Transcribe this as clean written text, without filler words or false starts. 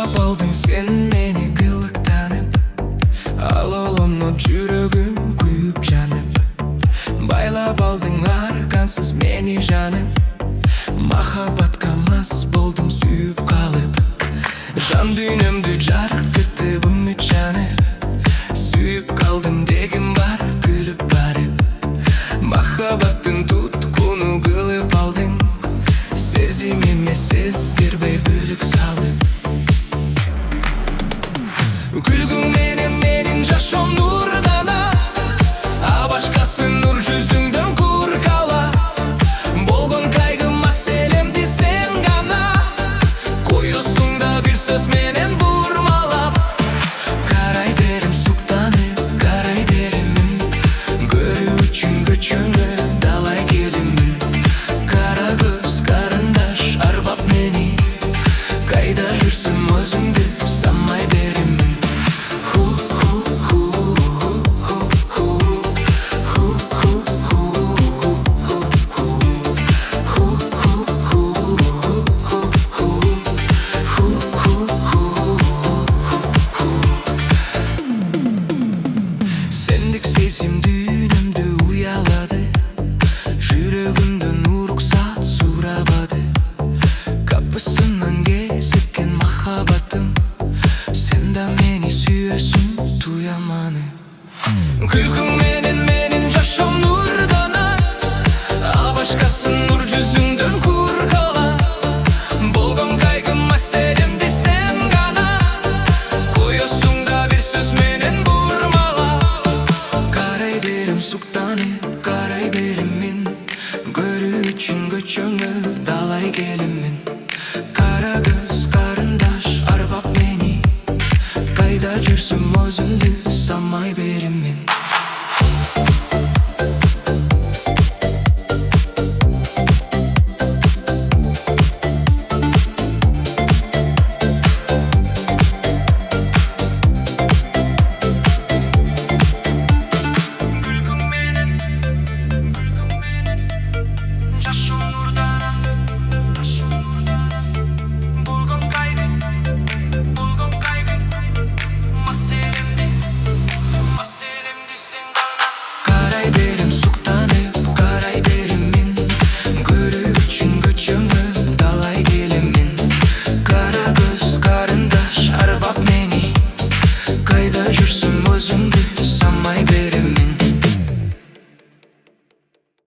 Арлап алдың сен мені қылықтанып, ал олымы жүрегім күйіп жанып. Байлап алдың арқансыз мені жаным, махаббатқа мас болдым сүйіп қалып. Жан дүйнөмдү жарқытып үміт жанып, сүйіп қалдым дегім бар күліп барып. Махаббаттың тұтқыны қылып алдың, сезім емес сездірбей бөлік салып. Күлгің менен жашом нурданат, а башкасы нур жүзүңдөн кур калат. Болгон кайгы маселемди сен гана коёсуң да бир сөз менен бурмалап. Карай берем суктанып, карай беремин, көрүү үчүн көчөңө далай келимин. Кара көз карындаш арбап мени, кайда жүрсүң өзүңдү санмай беремин. Сендик сезим дүйнөмдү уялады, жүрөгүмдөн уруксат сурабады. Капысынан кезиккен махаббатым, сен да мени сүйөсүң туяманы. Күлкүң менен жашом нурданат, а башкасы нур жүзүңдөн кур калат. Болгон кайгы маселемди сен гана коёсуң да бир сөз менен бурмалап. Карай берем суктанып, карай беремин, көрүү үчүн көчөңө далай келимин. Кара көз карындаш арбап мени, кайда жүрсүң өзүңдү санмай беремин. You're so